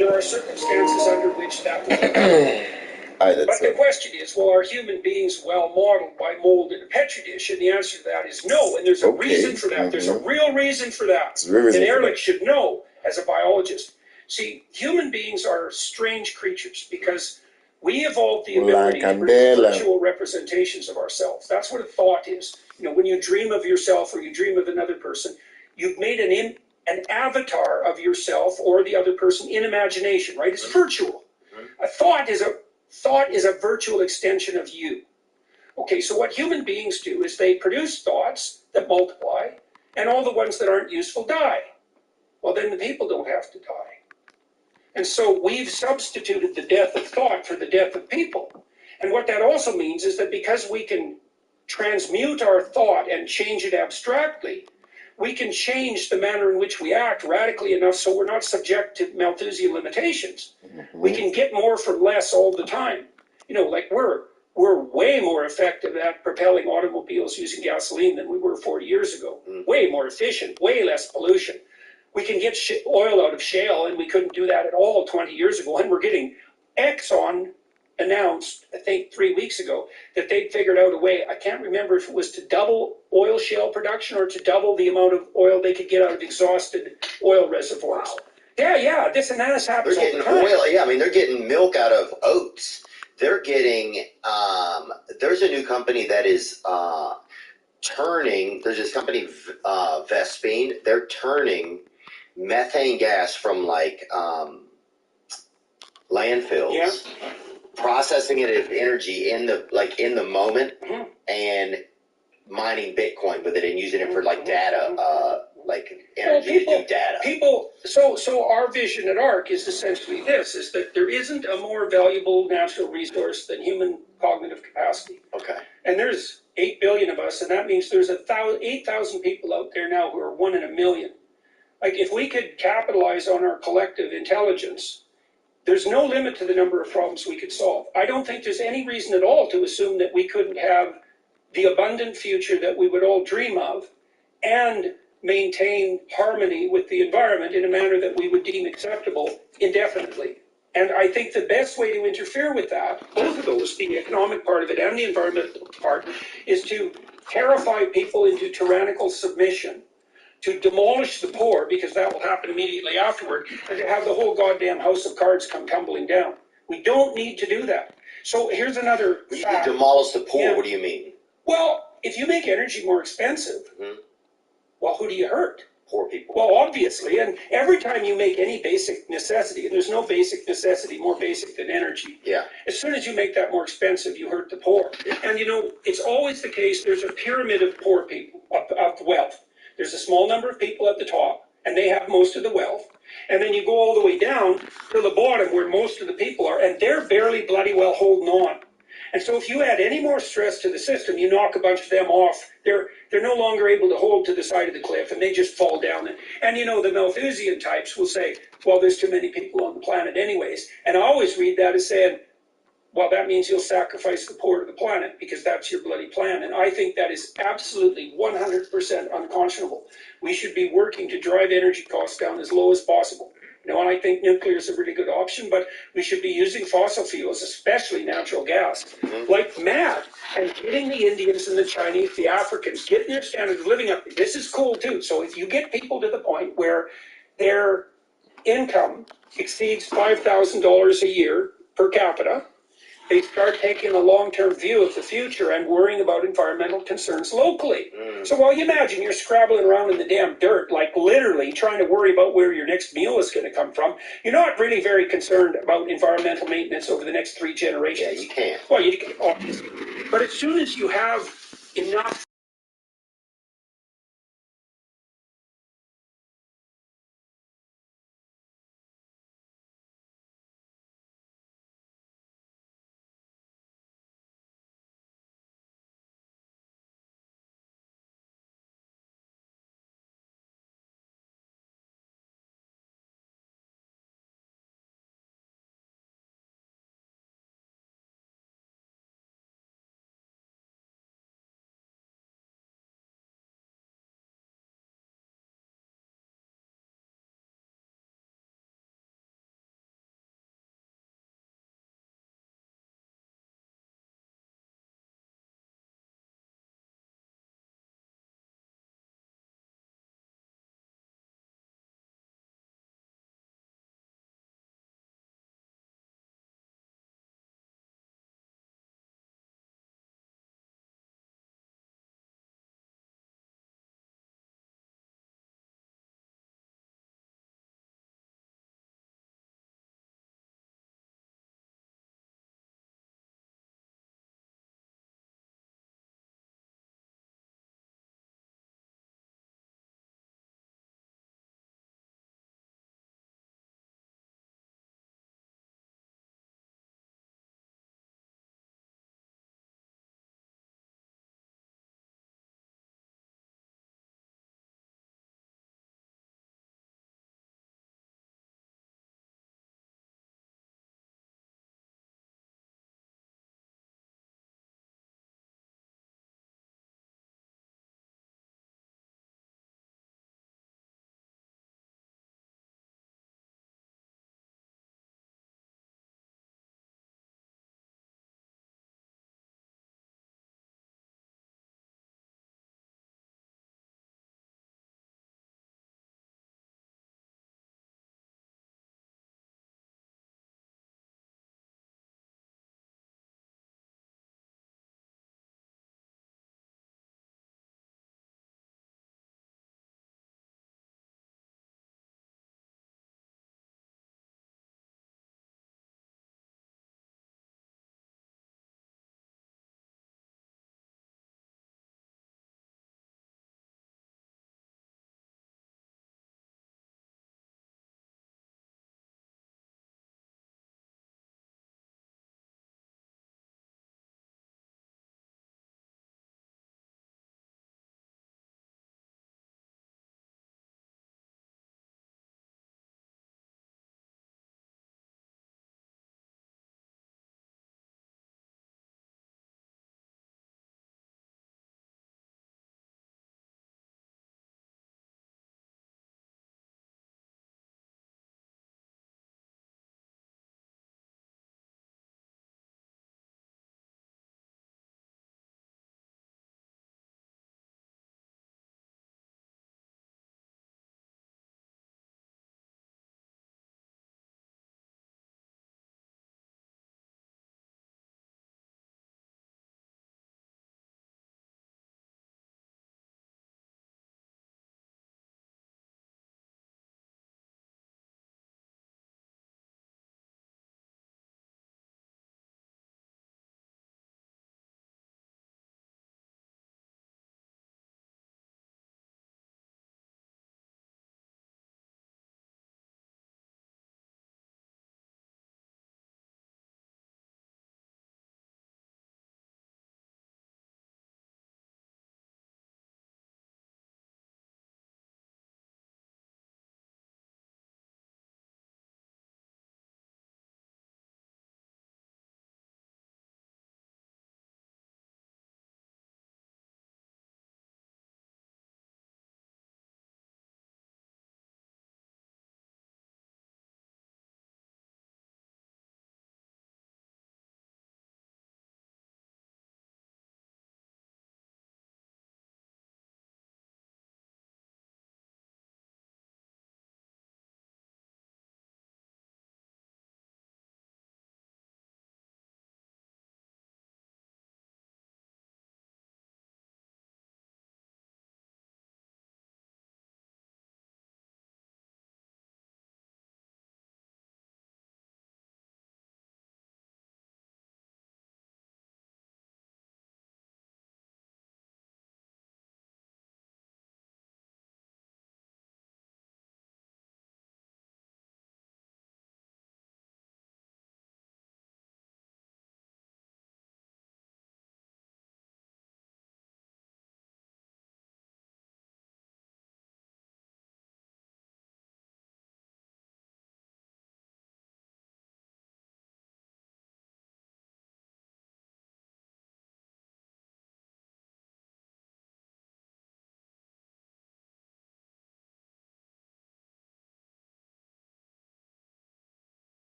There are circumstances under which that would be. But the question is, well, are human beings well modeled by mold in a petri dish? And the answer to that is no. And there's a reason for that. There's a real reason for that. And Ehrlich should know as a biologist. See, human beings are strange creatures because we evolved the ability to produce virtual representations of ourselves. That's what a thought is. You know, when you dream of yourself or you dream of another person, you've made an avatar of yourself or the other person in imagination, right? It's virtual. A thought is a virtual extension of you. Okay, so what human beings do is they produce thoughts that multiply, and all the ones that aren't useful die. Well, then the people don't have to die. And so we've substituted the death of thought for the death of people. And what that also means is that because we can transmute our thought and change it abstractly, we can change the manner in which we act radically enough so we're not subject to Malthusian limitations. We can get more for less all the time. You know, like we're way more effective at propelling automobiles using gasoline than we were 40 years ago. Way more efficient, way less pollution. We can get oil out of shale, and we couldn't do that at all 20 years ago. And we're getting Exxon announced, I think 3 weeks ago, that they'd figured out a way, I can't remember if it was to double oil shale production or to double the amount of oil they could get out of exhausted oil reservoirs. Wow. Yeah, this and that has happened. They're getting oil, I mean, they're getting milk out of oats. They're getting, there's a new company that is turning, there's this company, Vespine, they're turning methane gas from like landfills, processing it as energy in the moment, and mining Bitcoin with it and using it for like data, like energy to do data. So our vision at ARC is essentially this: is that there isn't a more valuable natural resource than human cognitive capacity. Okay. And there's 8 billion of us, and that means there's 8,000 people out there now who are 1 in a million. Like, if we could capitalize on our collective intelligence, there's no limit to the number of problems we could solve. I don't think there's any reason at all to assume that we couldn't have the abundant future that we would all dream of and maintain harmony with the environment in a manner that we would deem acceptable indefinitely. And I think the best way to interfere with that, both of those, the economic part of it and the environmental part, is to terrify people into tyrannical submission, to demolish the poor, because that will happen immediately afterward, and to have the whole goddamn house of cards come tumbling down. We don't need to do that. So here's another fact. You demolish the poor, what do you mean? Well, if you make energy more expensive, well, who do you hurt? Poor people. Well, obviously, and every time you make any basic necessity, and there's no basic necessity more basic than energy, as soon as you make that more expensive, you hurt the poor. And you know, it's always the case, there's a pyramid of poor people, of wealth. There's a small number of people at the top, and they have most of the wealth. And then you go all the way down to the bottom where most of the people are, and they're barely bloody well holding on. And so if you add any more stress to the system, you knock a bunch of them off. They're no longer able to hold to the side of the cliff, and they just fall down. And you know, the Malthusian types will say, well, there's too many people on the planet anyways. And I always read that as saying, well, that means you'll sacrifice the poor to the planet because that's your bloody plan. And I think that is absolutely 100% unconscionable. We should be working to drive energy costs down as low as possible. You know, and I think nuclear is a really good option, but we should be using fossil fuels, especially natural gas, like mad, and getting the Indians and the Chinese, the Africans, getting their standard of living up. This is cool too. So if you get people to the point where their income exceeds $5,000 a year per capita, they start taking a long-term view of the future and worrying about environmental concerns locally. So while you imagine you're scrabbling around in the damn dirt, like literally trying to worry about where your next meal is going to come from, you're not really very concerned about environmental maintenance over the next 3 generations. Yeah, you can't. Well, you can, obviously. But as soon as you have enough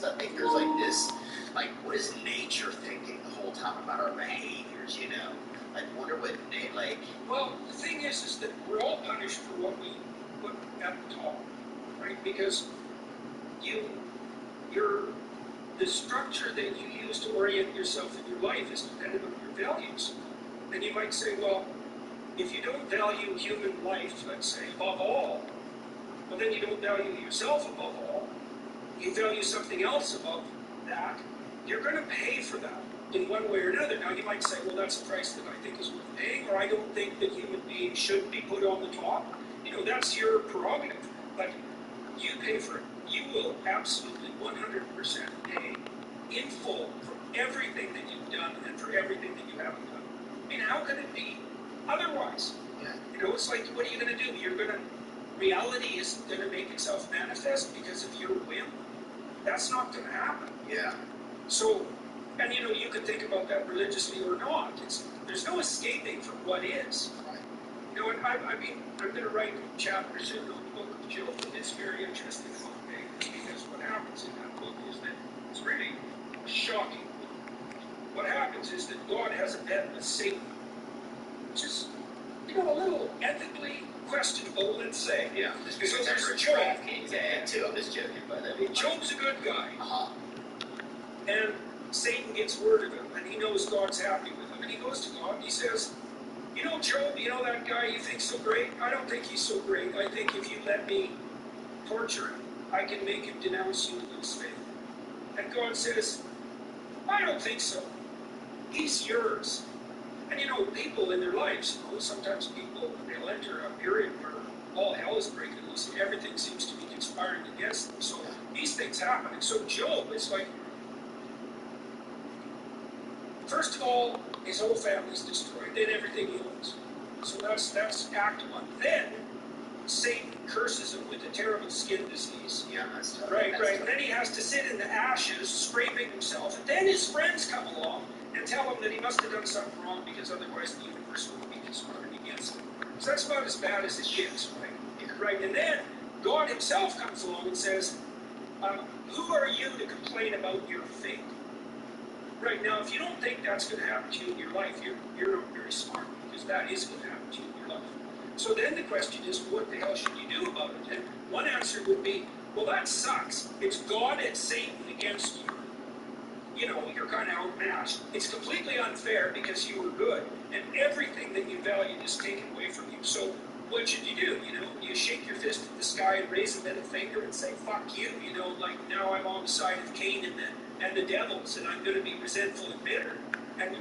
I think there's like this, like, what is nature thinking the whole time about our behaviors, you know? I wonder what like... Well, the thing is that we're all punished for what we put at the top, right? Because the structure that you use to orient yourself in your life is dependent on your values. And you might say, well, if you don't value human life, let's say, above all, well, then you don't value yourself above all. You value something else above that, you're going to pay for that in one way or another. Now, you might say, well, that's a price that I think is worth paying, or I don't think that human beings should be put on the top. You know, that's your prerogative. But you pay for it. You will absolutely 100% pay in full for everything that you've done and for everything that you haven't done. I mean, how can it be otherwise? Yeah. You know, it's like, what are you going to do? Reality is going to make itself manifest because of your whim. That's not going to happen. Yeah. So, and you know, you can think about that religiously or not. There's no escaping from what is. You know, and I mean, I'm going to write a chapter soon on the book of Job, and it's very interesting because what happens in that book is that it's really shocking. What happens is that God has a bet with Satan, which is, you know, a little ethically questionable, let's say. Yeah. So there's Job. Yeah, too. I'm just joking, but I mean, Job's a good guy. Uh-huh. And Satan gets word of him, and he knows God's happy with him, and he goes to God and he says, you know, Job, you know that guy you think so great? I don't think he's so great. I think if you let me torture him, I can make him denounce you and lose faith. And God says, I don't think so. He's yours. And you know, people in their lives, you know, sometimes people, they'll enter a period where all hell is breaking loose and everything seems to be conspiring against them. So these things happen. And so Job is like, first of all, his whole family's destroyed, then everything he owns. So that's Act 1. Then Satan curses him with a terrible skin disease. Yeah, that's tough. Right. And then he has to sit in the ashes, scraping himself. And then his friends come along and tell him that he must have done something wrong because otherwise the universe would be conspiring against him. So that's about as bad as it gets, right? Yeah. Right. And then God himself comes along and says, who are you to complain about your fate? Right, now, if you don't think that's going to happen to you in your life, you're not very smart, because that is going to happen to you in your life. So then the question is, what the hell should you do about it? And one answer would be, well, that sucks. It's God and Satan against you. You know, you're kind of outmatched. It's completely unfair because you were good, and everything that you valued is taken away from you. So what should you do? You know, you shake your fist at the sky and raise a middle finger and say, fuck you. You know, like, now I'm on the side of Cain and the devils, and I'm going to be resentful and bitter. And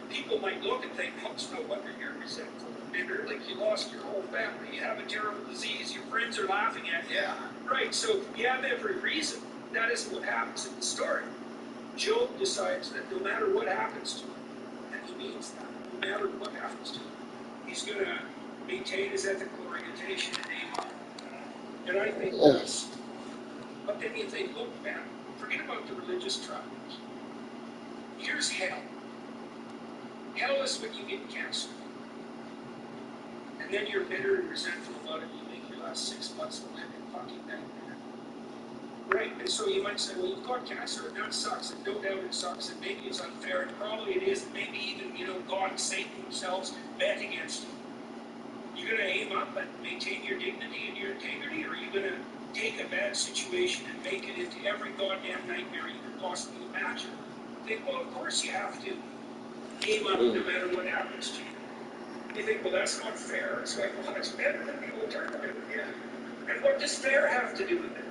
people might look and think, oh, it's no wonder you're resentful and bitter. Like, you lost your whole family, you have a terrible disease, your friends are laughing at you. Yeah. Right, so you have every reason. That isn't what happens in the story. Job decides that no matter what happens to him, and he means that, no matter what happens to him, he's going to maintain his ethical orientation and aim up. And I think that's... But then you think, look, man, forget about the religious trappings. Here's hell. Hell is when you get cancer. And then you're bitter and resentful about it, and you make your last 6 months of living fucking nightmare. Right? And so you might say, well, you've got cancer, and that sucks, and no doubt it sucks, and maybe it's unfair, and probably it is, and maybe even, you know, God and Satan themselves bet against you. You're going to aim up and maintain your dignity and your integrity, or are you going to take a bad situation and make it into every goddamn nightmare you can possibly imagine? Think, well, of course you have to aim up no matter what happens to you. You think, well, that's not fair. It's like, well, it's better than the alternative. Yeah. And what does fair have to do with it?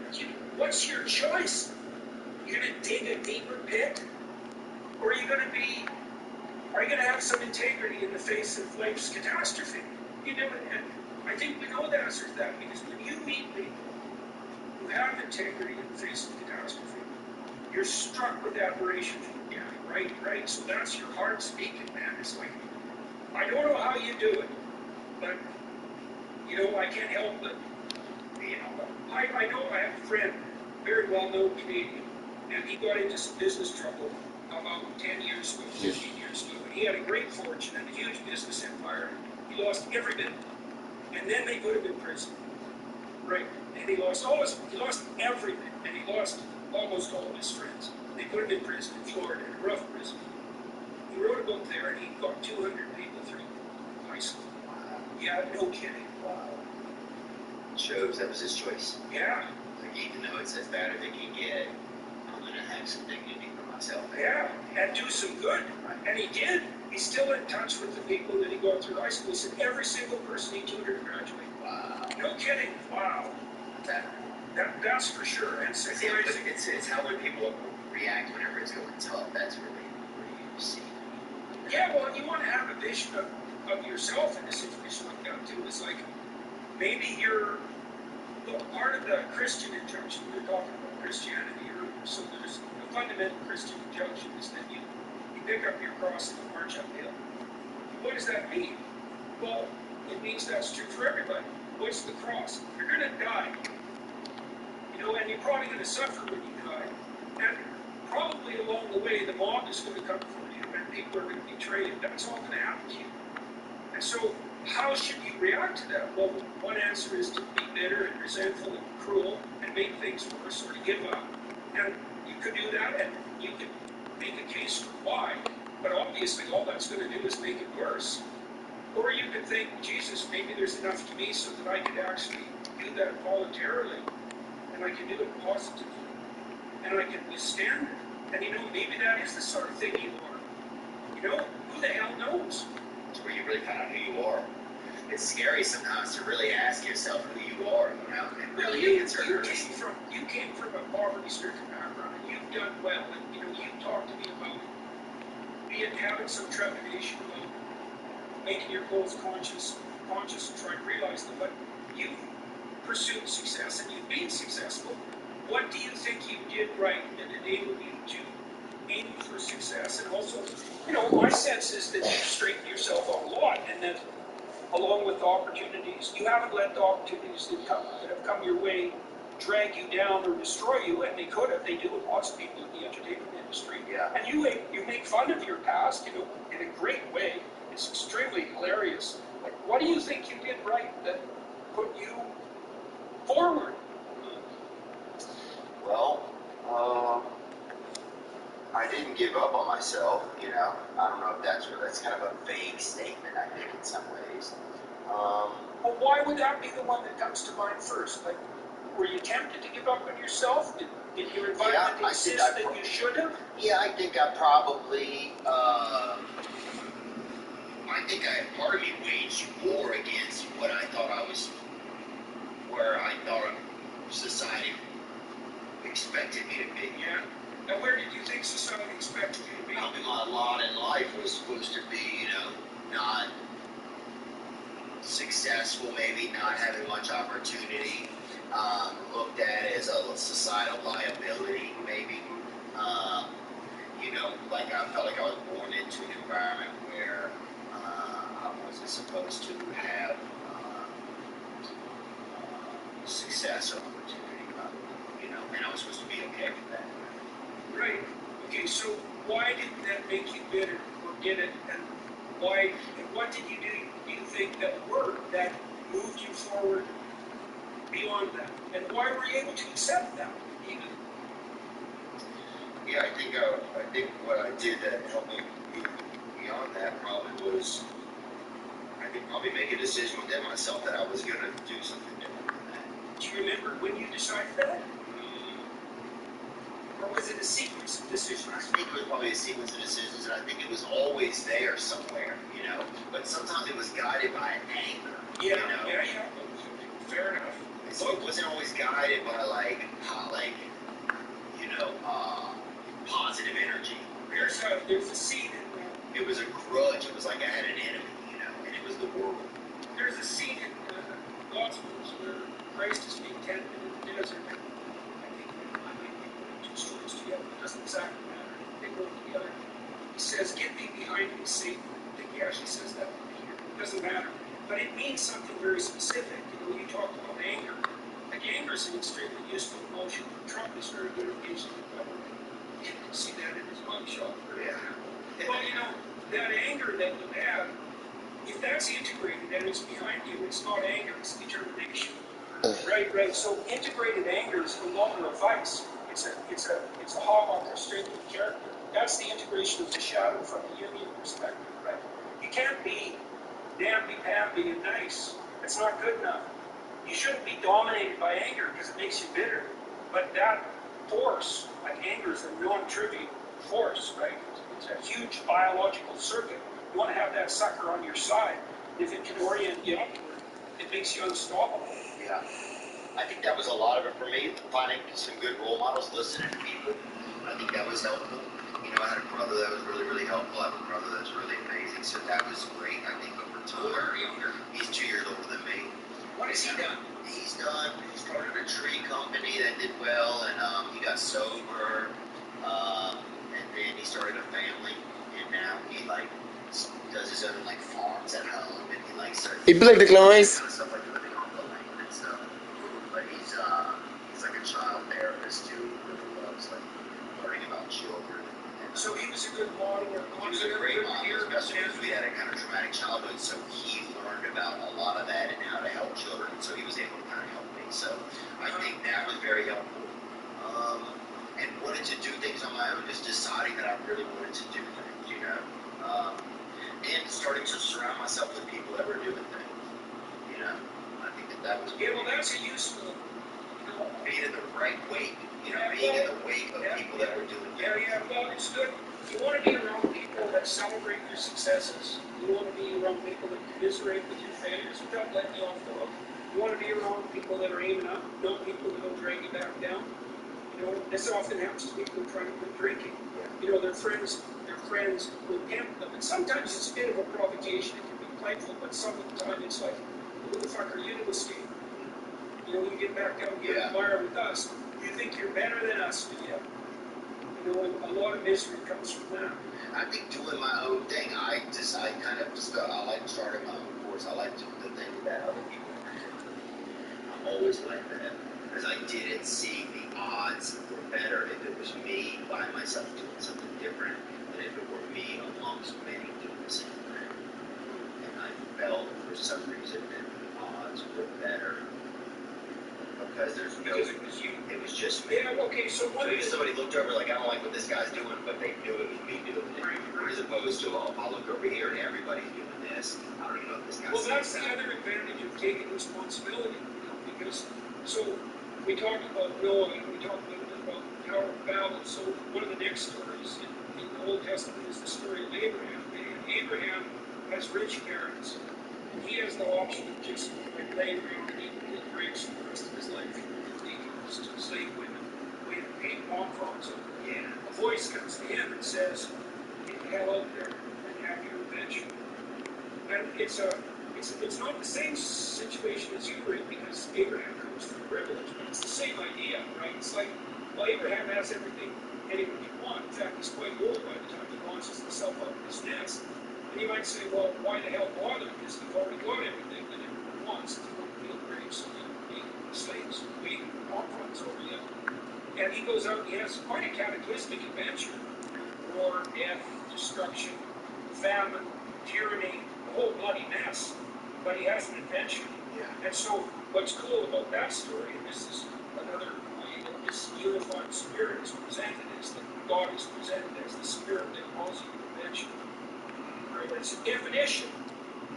What's your choice? You're going to dig a deeper pit? Or are you going to have some integrity in the face of life's catastrophe? You know, and I think we know the answer to that, because when you meet people who have integrity in the face of catastrophe, you're struck with admiration from the guy, right? So that's your heart speaking, man. It's like, I don't know how you do it, but, you know, I can't help but, you know, I know I have a friend, very well-known Canadian, and he got into some business trouble about 10 years ago, 15 years ago, and he had a great fortune and a huge business empire. He lost every bit, and then they put him in prison, right? And he lost everything, and he lost almost all of his friends. They put him in prison in Florida, in a rough prison. He wrote a book there, and he got 200 people through high school. Yeah, no kidding. Wow. Shows that was his choice. Yeah. Like, even though it's as bad as it can get, I'm going to have some dignity for myself. Yeah, and do some good. Right. And he did. He's still in touch with the people that he got through high school. He said every single person he tutored graduated. Wow. No kidding. Wow. That's for sure. And it's how when people react whenever it's going tough. That's really where you see. Yeah, well, you want to have a vision of yourself in a situation like that too. It's like maybe you're part of the Christian injunction. We're talking about Christianity, so there's a fundamental Christian injunction is that you pick up your cross and you march uphill. What does that mean? Well, it means that's true for everybody. What's the cross? You're going to die. And you're probably going to suffer when you die. And probably along the way, the mob is going to come for you, and people are going to betray you. That's all going to happen to you. And so, how should you react to that? Well, one answer is to be bitter and resentful and cruel and make things worse, or to give up. And you could do that, and you could make a case for why. But obviously, all that's going to do is make it worse. Or you could think, Jesus, maybe there's enough to me so that I could actually do that voluntarily. And I can do it positively. And I can withstand it. And maybe that is the sort of thing you are. Who the hell knows? It's where you really find out who you are. It's scary sometimes to really ask yourself who you are, and really answer. You came from a poverty-stricken background, and you've done well. And you've talked to me about having some trepidation about making your goals conscious and trying to realize them. But you've pursued success and you've been successful. What do you think you did right that enabled you to aim for success? And also, my sense is that you've straightened yourself out a lot, and that along with the opportunities, you haven't let the opportunities that have come your way drag you down or destroy you, and they could have. They do with lots of people in the entertainment industry. Yeah. And you make fun of your past, in a great way. It's extremely hilarious. Like, what do you think you did right that put you forward? Well, I didn't give up on myself. I don't know if that's kind of a vague statement. I think in some ways. Well, why would that be the one that comes to mind first? Like, were you tempted to give up on yourself? Did your environment insist that you should have? Yeah, I think I probably. Part of me waged war against what I thought where I thought society expected me to be. Yeah. Now, where did you think society expected you to be? My lot in life was supposed to be, not successful, maybe not having much opportunity, looked at as a societal liability, maybe. Like I felt like I was born into an environment where I wasn't supposed to have success or opportunity, and I was supposed to be okay with that. Right. Okay, so why didn't that make you bitter or get it? And what did you do you think that moved you forward beyond that? And why were you able to accept that even? Yeah, I think what I did that helped me move beyond that probably was, make a decision within myself that I was going to do something different than that. Do you remember when you decided that? Or was it a sequence of decisions? I think it was probably a sequence of decisions, and I think it was always there somewhere, But sometimes it was guided by anger. Yeah. Fair enough. So it wasn't always guided by positive energy. There's a scene in it was a grudge. It was like I had an enemy, and it was the world. There's a scene in the Gospels where Christ is being tempted in the desert. I think I might be putting two stories together. It doesn't exactly matter. They go together. He says, "Get thee behind me, Satan." I think he actually says that here. It doesn't matter. But it means something very specific. You talk about anger. Like, anger is an extremely useful emotion. Trump is very good at using it. You can see that in his mugshot. Yeah. Well, that anger that you have, if that's integrated and it's behind you, it's not anger, it's determination. Right. So integrated anger is no longer a vice. it's a hallmark of strength of character. That's the integration of the shadow from the Jungian perspective, right? You can't be namby-pamby and nice. That's not good enough. You shouldn't be dominated by anger because it makes you bitter. But that force, like anger, is a non-trivial force, right? It's a huge biological circuit. You want to have that sucker on your side. If it can orient you upward, it makes you unstoppable. Yeah. I think that was a lot of it for me, finding some good role models, listening to people. I think that was helpful. You know, I had a brother that was really, really helpful. I have a brother that's really amazing, so that was great, I think, over time. Older or younger? He's 2 years older than me. What has he done? He started a tree company that did well, and he got sober, and then he started a family, and now he, like, does his own, like, farms at home, and he, like, starts... He played the clients. Kind of stuff like living off the land and stuff. But he's like a child therapist too. He really loves like learning about children. And, so he was a good model. He was a great model, especially because we had a kind of traumatic childhood. So he learned about a lot of that and how to help children. So he was able to kind of help me. So I think that was very helpful. And wanted to do things on my own, just deciding that I really wanted to do things, you know. And starting to surround myself with people that were doing things, you know. I think that was well, that's a useful, being in the right wake, you know, being in the wake of people that were doing things. Well, it's good. You want to be around people that celebrate your successes. You want to be around people that commiserate with your failures without letting you off the hook. You want to be around people that are aiming up, not people that will drag you back down. You know, this often happens to people who try to quit drinking. You know, their friends will pimp them, and sometimes it's a bit of a provocation. It can be playful, but some of the time it's like, who the fuck are you to escape? You know, you get back down and get a fire with us. You think you're better than us, do you? You know, and a lot of misery comes from that. I think doing my own thing, I like starting my own course. I like doing the thing that other people do. I'm always like that. Because I didn't see the odds were better if it was me by myself doing something different than if it were me amongst many doing the same thing. And I felt for some reason that the odds were better. Because it was just me. Yeah, okay, so if somebody looked over like, I don't like what this guy's doing, but they knew it was me doing it. As opposed to, I'll look over here and everybody's doing this. I don't even know if this guy's well, that's the other advantage of taking responsibility, you know, because, so, we talked about Noah, and we talked a little bit about the Tower of Babel. So one of the next stories in the Old Testament is the story of Abraham. And Abraham has rich parents, and he has the option of just like laying around and eating his grapes for the rest of his life. He goes to slave women, waiting to pay palm fronds. And a voice comes to him and says, "Get the hell out there and have your adventure." And it's not the same situation as you were in, because Abraham comes from privilege, but it's the same idea, right? It's like, well, Abraham has everything anyone can want. In fact, he's quite old by the time he launches himself out of his nest. And you might say, well, why the hell bother? Because you've already got everything that everyone wants. If you want to feel great, so you slaves waiting for palm fronds over you. And he goes out and he has quite a cataclysmic adventure. War, death, destruction, famine, tyranny, the whole bloody mess. But he has an adventure. Yeah. And so what's cool about that story, and this is another way that this unified spirit is presented, is that God is presented as the spirit that calls you to adventure. Right? It's a definition,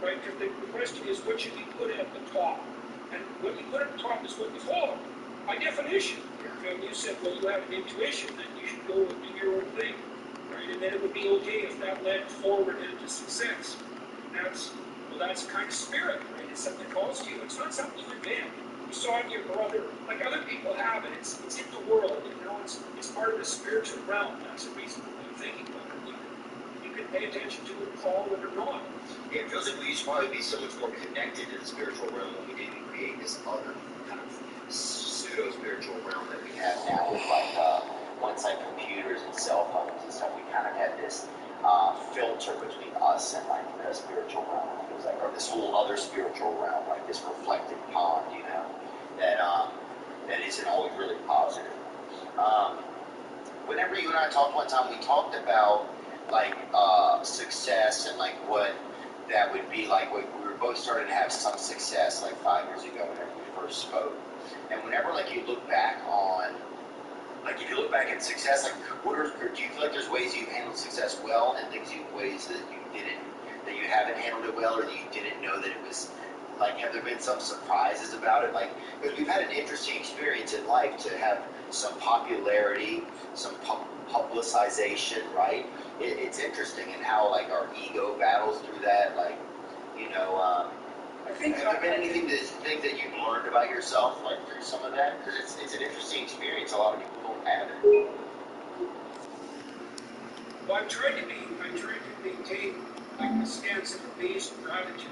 right? Because the question is, what should you put at the top? And what you put at the top is what you follow, by definition. Yeah. And you said, well, you have an intuition, then you should go and do your own thing. Right? And then it would be okay if that led forward into success. That's kind of spirit, right? It's something that calls to you. It's not something you invent. You saw it in your brother, like other people have it. It's in the world, you know. It's part of the spiritual realm. That's a reasonable way of thinking about it. You can pay attention to it, follow it, or not. Yeah, it feels like we used to probably be so much more connected to the spiritual realm when we didn't create this other kind of pseudo-spiritual realm that we have now with like one-side computers and cell phones and stuff. We kind of had this filter between us and like the spiritual realm. It was like, or this whole other spiritual realm, like this reflective pond, you know, that isn't always really positive. Whenever you and I talked one time, we talked about like success and like what that would be like. We were both starting to have some success like 5 years ago whenever we first spoke. And whenever like you look back on Like if you look back at success, like do you feel like there's ways you've handled success well and ways that you haven't handled it well, or that you didn't know that it was, like, have there been some surprises about it? Like, because we've had an interesting experience in life to have some popularity, some publicization, right? It's interesting, and how, like, our ego battles through that. Like, you know, I think have there been things that you've learned about yourself, like, through some of that? Because it's an interesting experience. A lot of people don't have it. Well, I tried to maintain like a stance of amazed gratitude